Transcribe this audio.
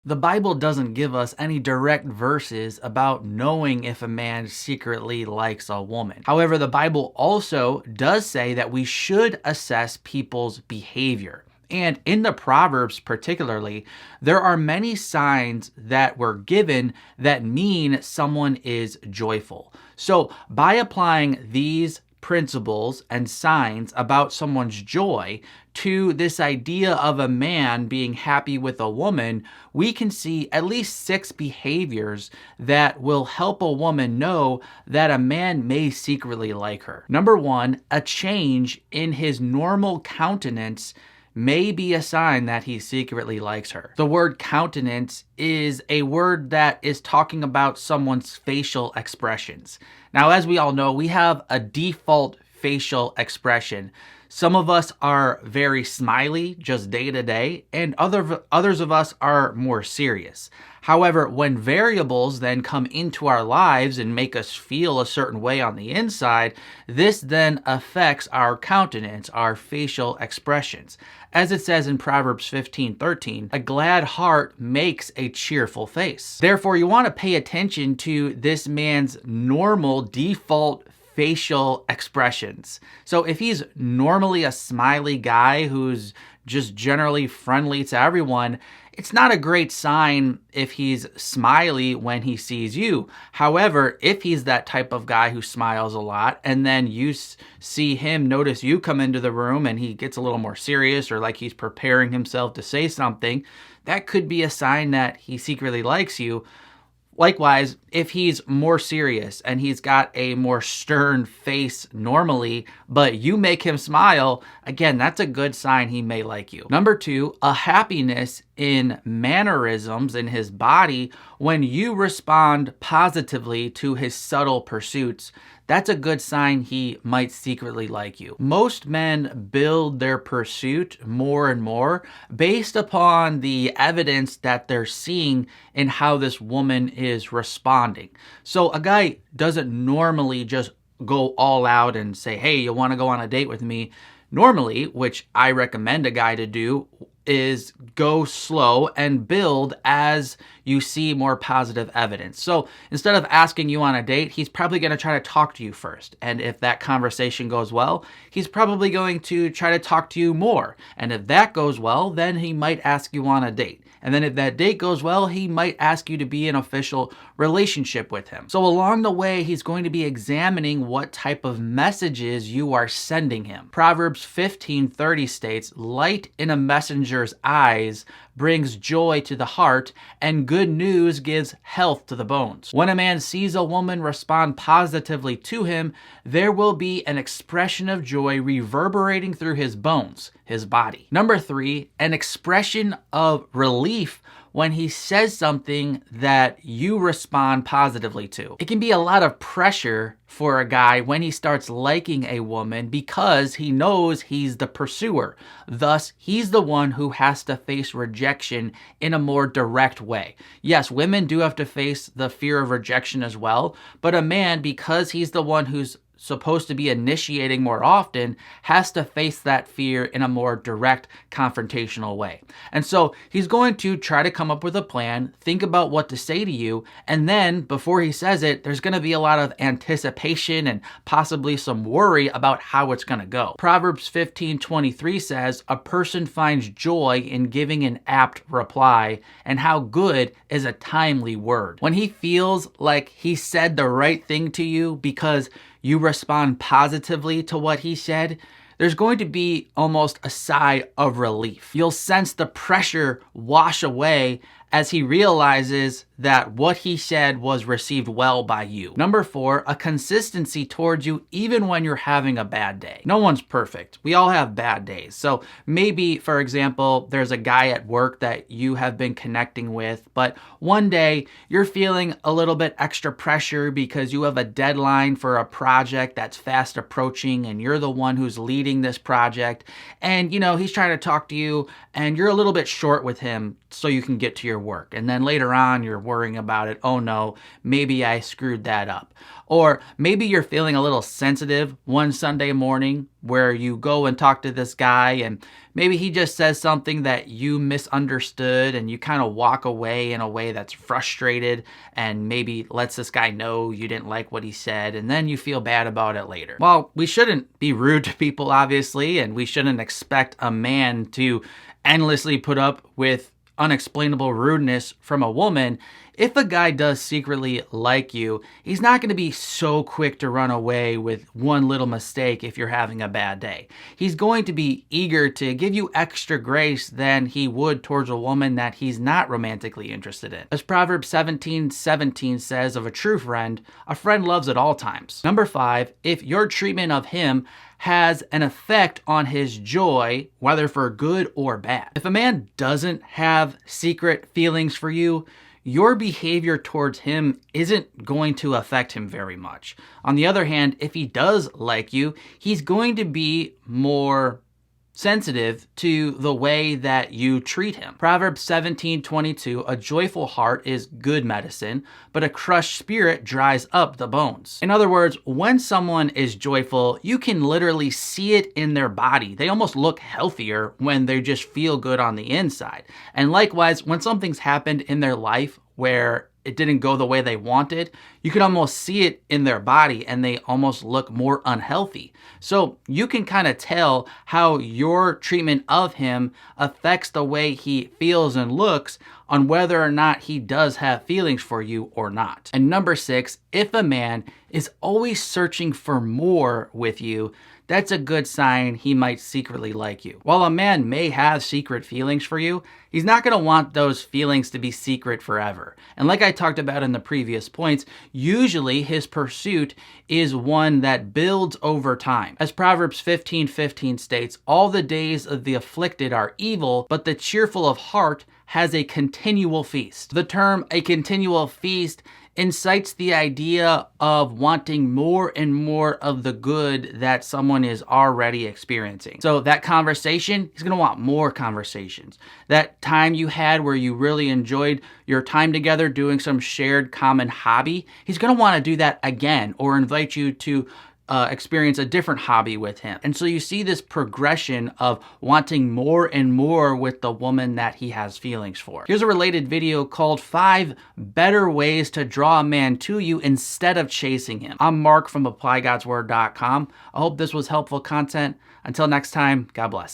The Bible doesn't give us any direct verses about knowing if a man secretly likes a woman. However, the Bible also does say that we should assess people's behavior. And in the Proverbs particularly, there are many signs that were given that mean someone is joyful. So by applying these principles and signs about someone's joy to this idea of a man being happy with a woman, we can see at least 6 behaviors that will help a woman know that a man may secretly like her. Number 1, a change in his normal countenance may be a sign that he secretly likes her. The word countenance is a word that is talking about someone's facial expressions. Now, as we all know, we have a default facial expression. Some of us are very smiley, just day to day, and others of us are more serious. However, when variables then come into our lives and make us feel a certain way on the inside, this then affects our countenance, our facial expressions. As it says in Proverbs 15:13, a glad heart makes a cheerful face. Therefore, you want to pay attention to this man's normal default facial expressions. So if he's normally a smiley guy who's just generally friendly to everyone, it's not a great sign if he's smiley when he sees you. However, if he's that type of guy who smiles a lot and then you see him notice you come into the room and he gets a little more serious or like he's preparing himself to say something, that could be a sign that he secretly likes you. Likewise, if he's more serious and he's got a more stern face normally, but you make him smile, again, that's a good sign he may like you. Number 2, a happiness in mannerisms in his body when you respond positively to his subtle pursuits. That's a good sign he might secretly like you. Most men build their pursuit more and more based upon the evidence that they're seeing in how this woman is responding. So a guy doesn't normally just go all out and say, hey, you want to go on a date with me? Normally, which I recommend a guy to do, is go slow and build as you see more positive evidence. So instead of asking you on a date, he's probably going to try to talk to you first. And if that conversation goes well, he's probably going to try to talk to you more. And if that goes well, then he might ask you on a date. And then if that date goes well, he might ask you to be in an official relationship with him. So along the way, he's going to be examining what type of messages you are sending him. Proverbs 15:30 states, light in a messenger's eyes brings joy to the heart, and good news gives health to the bones. When a man sees a woman respond positively to him, there will be an expression of joy reverberating through his bones, his body. Number 3, an expression of relief when he says something that you respond positively to. It can be a lot of pressure for a guy when he starts liking a woman because he knows he's the pursuer. Thus, he's the one who has to face rejection in a more direct way. Yes, women do have to face the fear of rejection as well, but a man, because he's the one who's supposed to be initiating more often, has to face that fear in a more direct, confrontational way. And so he's going to try to come up with a plan, think about what to say to you, and then before he says it, there's going to be a lot of anticipation and possibly some worry about how it's going to go. Proverbs 15:23 says, a person finds joy in giving an apt reply, and how good is a timely word. When he feels like he said the right thing to you because you respond positively to what he said, there's going to be almost a sigh of relief. You'll sense the pressure wash away as he realizes that what he said was received well by you. Number 4, a consistency towards you even when you're having a bad day. No one's perfect. We all have bad days. So maybe, for example, there's a guy at work that you have been connecting with, but one day you're feeling a little bit extra pressure because you have a deadline for a project that's fast approaching and you're the one who's leading this project. And, he's trying to talk to you and you're a little bit short with him so you can get to your your work. And then later on, you're worrying about it. Oh no, maybe I screwed that up. Or maybe you're feeling a little sensitive one Sunday morning where you go and talk to this guy and maybe he just says something that you misunderstood and you kind of walk away in a way that's frustrated and maybe lets this guy know you didn't like what he said, and then you feel bad about it later. Well, we shouldn't be rude to people, obviously, and we shouldn't expect a man to endlessly put up with unexplainable rudeness from a woman. If a guy does secretly like you, he's not going to be so quick to run away with one little mistake if you're having a bad day. He's going to be eager to give you extra grace than he would towards a woman that he's not romantically interested in. As Proverbs 17:17 says of a true friend, a friend loves at all times. Number 5, if your treatment of him has an effect on his joy, whether for good or bad. If a man doesn't have secret feelings for you, your behavior towards him isn't going to affect him very much. On the other hand, if he does like you, he's going to be more sensitive to the way that you treat him. Proverbs 17:22, a joyful heart is good medicine, but a crushed spirit dries up the bones. In other words, when someone is joyful, you can literally see it in their body. They almost look healthier when they just feel good on the inside. And likewise, when something's happened in their life where it didn't go the way they wanted, you can almost see it in their body and they almost look more unhealthy. So you can kind of tell how your treatment of him affects the way he feels and looks on whether or not he does have feelings for you or not. And number 6, if a man is always searching for more with you, that's a good sign he might secretly like you. While a man may have secret feelings for you, he's not going to want those feelings to be secret forever. And like I talked about in the previous points, usually his pursuit is one that builds over time. As Proverbs 15:15 states, all the days of the afflicted are evil, but the cheerful of heart has a continual feast. The term a continual feast incites the idea of wanting more and more of the good that someone is already experiencing. So that conversation, he's going to want more conversations. That time you had where you really enjoyed your time together doing some shared common hobby, he's going to want to do that again or invite you to experience a different hobby with him. And so you see this progression of wanting more and more with the woman that he has feelings for. Here's a related video called 5 Better Ways to Draw a Man to You Instead of Chasing Him. I'm Mark from ApplyGodsWord.com. I hope this was helpful content. Until next time, God bless.